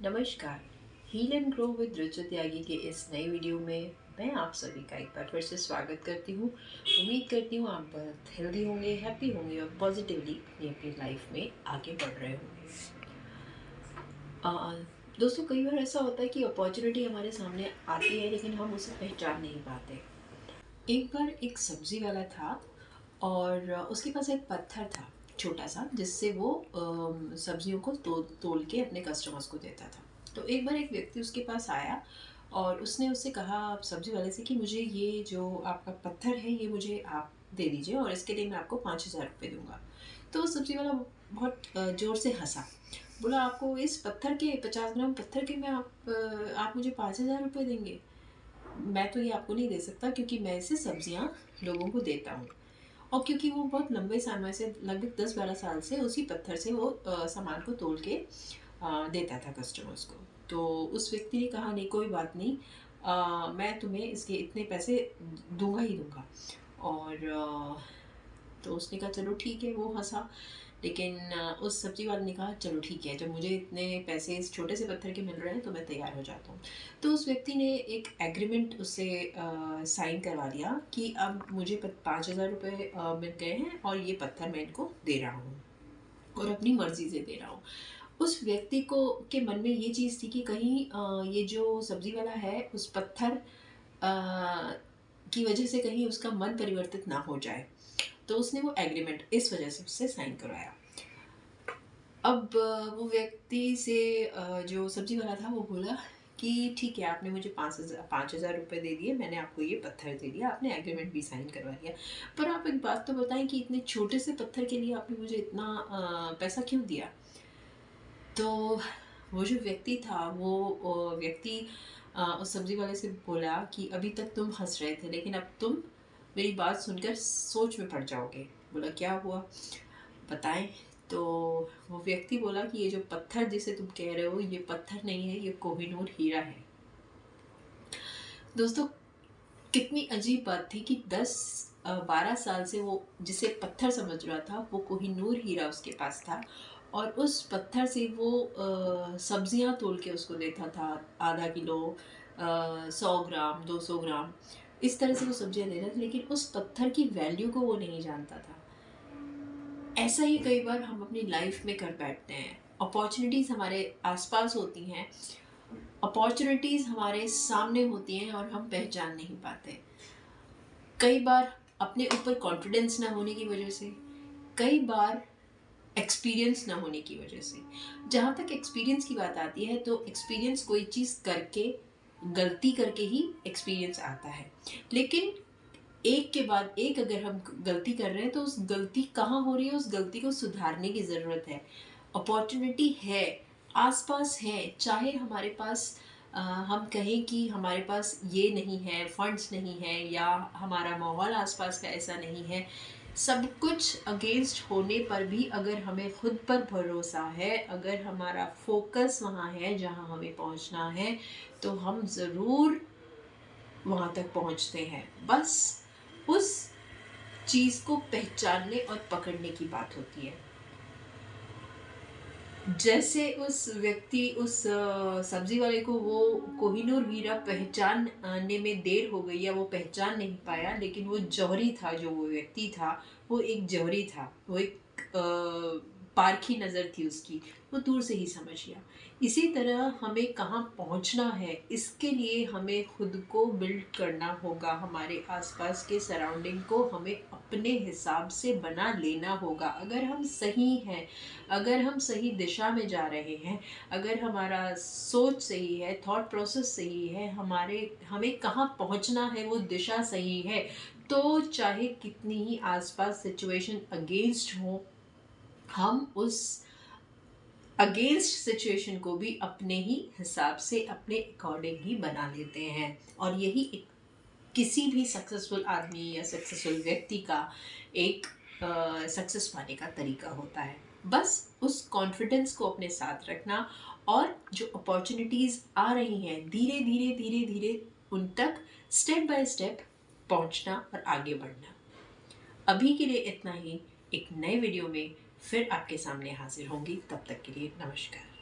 नमस्कार। Heal and grow with Ruchit Tyagi के इस नए वीडियो में मैं आप सभी का एक बार फिर से स्वागत करती हूँ। उम्मीद करती हूँ आप बहुत हेल्दी होंगे, हैप्पी होंगे और पॉजिटिवली अपनी अपनी लाइफ में आगे बढ़ रहे होंगे। दोस्तों, कई बार ऐसा होता है कि अपॉर्चुनिटी हमारे सामने आती है लेकिन हम उसे पहचान नहीं पाते। एक बार एक सब्जी वाला था और उसके पास एक पत्थर था छोटा सा, जिससे वो सब्जियों को तोल के अपने कस्टमर्स को देता था। तो एक बार एक व्यक्ति उसके पास आया और उसने उससे कहा सब्जी वाले से कि मुझे ये जो आपका पत्थर है ये मुझे आप दे दीजिए और इसके लिए मैं आपको 5,000 रुपये दूंगा। तो वो सब्जी वाला बहुत ज़ोर से हंसा, बोला आपको इस पत्थर के 50 ग्राम पत्थर के में आप मुझे 5,000 रुपये देंगे? मैं तो ये आपको नहीं दे सकता क्योंकि मैं इससे सब्जियां लोगों को देता हूँ। और क्योंकि वो बहुत लंबे समय से लगभग 10-12 साल से उसी पत्थर से वो सामान को तोल के देता था कस्टमर्स को। तो उस व्यक्ति ने कहा नहीं, कोई बात नहीं, मैं तुम्हें इसके इतने पैसे दूंगा ही दूंगा। और तो उसने कहा चलो ठीक है, वो हंसा। लेकिन उस सब्जी वाले ने कहा चलो ठीक है, जब मुझे इतने पैसे इस छोटे से पत्थर के मिल रहे हैं तो मैं तैयार हो जाता हूँ। तो उस व्यक्ति ने एक एग्रीमेंट उससे साइन करवा लिया कि अब मुझे 5,000 रुपये मिल गए हैं और ये पत्थर मैं इनको दे रहा हूँ और अपनी मर्जी से दे रहा हूँ। उस व्यक्ति को के मन में ये चीज़ थी कि कहीं ये जो सब्जी वाला है उस पत्थर की वजह से कहीं उसका मन परिवर्तित ना हो जाए। तो उसने वो एग्रीमेंट इस वजह से उससे साइन करवाया। अब वो व्यक्ति से जो सब्जी वाला था वो बोला कि ठीक है, आपने मुझे 5,000 रुपये दे दिए, मैंने आपको ये पत्थर दे दिया, आपने एग्रीमेंट भी साइन करवा दिया, पर आप एक बात तो बताएं कि इतने छोटे से पत्थर के लिए आपने मुझे इतना पैसा क्यों दिया? तो वो जो व्यक्ति था वो व्यक्ति उस सब्जी वाले से बोला कि अभी तक तुम हंस रहे थे लेकिन अब तुम मेरी बात सुनकर सोच में पड़ जाओगे। बोला क्या हुआ, बताएं। तो वो व्यक्ति बोला कि ये जो पत्थर जिसे तुम कह रहे हो ये पत्थर नहीं है, ये कोहिनूर हीरा है। दोस्तों, कितनी अजीब बात थी कि 10-12 साल से वो जिसे पत्थर समझ रहा था वो कोहिनूर हीरा उसके पास था और उस पत्थर से वो सब्जियां तोल के उसको देता था। आधा किलो, 100 ग्राम, 200 ग्राम, इस तरह से वो सब्जियां दे रहा था, लेकिन उस पत्थर की वैल्यू को वो नहीं जानता था। ऐसा ही कई बार हम अपनी लाइफ में कर बैठते हैं। अपॉर्चुनिटीज़ हमारे आसपास होती हैं, अपॉर्चुनिटीज़ हमारे सामने होती हैं और हम पहचान नहीं पाते। कई बार अपने ऊपर कॉन्फिडेंस ना होने की वजह से, कई बार एक्सपीरियंस ना होने की वजह से। जहाँ तक एक्सपीरियंस की बात आती है तो एक्सपीरियंस कोई चीज़ करके, गलती करके ही एक्सपीरियंस आता है। लेकिन एक के बाद एक अगर हम गलती कर रहे हैं तो उस गलती कहाँ हो रही है, उस गलती को सुधारने की ज़रूरत है। अपॉर्चुनिटी है, आसपास है, चाहे हमारे पास हम कहें कि हमारे पास ये नहीं है, फंड्स नहीं है या हमारा माहौल आसपास का ऐसा नहीं है, सब कुछ अगेंस्ट होने पर भी अगर हमें खुद पर भरोसा है, अगर हमारा फोकस वहाँ है जहाँ हमें पहुँचना है, तो हम ज़रूर वहाँ तक पहुँचते हैं। बस उस चीज़ को पहचानने और पकड़ने की बात होती है। जैसे उस व्यक्ति, उस सब्जी वाले को वो कोहिनूर हीरा पहचानने में देर हो गई या वो पहचान नहीं पाया, लेकिन वो जौहरी था, जो वो व्यक्ति था वो एक जौहरी था, वो एक पारखी नज़र थी उसकी, वो दूर से ही समझ गया। इसी तरह हमें कहाँ पहुँचना है इसके लिए हमें खुद को बिल्ड करना होगा, हमारे आसपास के सराउंडिंग को हमें अपने हिसाब से बना लेना होगा। अगर हम सही हैं, अगर हम सही दिशा में जा रहे हैं, अगर हमारा सोच सही है, थॉट प्रोसेस सही है, हमें कहाँ पहुँचना है वो दिशा सही है, तो चाहे कितनी ही आसपास सिचुएशन अगेंस्ट हो, हम उस अगेंस्ट सिचुएशन को भी अपने ही हिसाब से, अपने अकॉर्डिंग ही बना लेते हैं। और यही एक किसी भी सक्सेसफुल आदमी या सक्सेसफुल व्यक्ति का एक सक्सेस पाने का तरीका होता है। बस उस कॉन्फिडेंस को अपने साथ रखना और जो अपॉर्चुनिटीज़ आ रही हैं धीरे धीरे धीरे धीरे उन तक स्टेप बाय स्टेप पहुंचना और आगे बढ़ना। अभी के लिए इतना ही। एक नए वीडियो में फिर आपके सामने हाजिर होंगी, तब तक के लिए नमस्कार।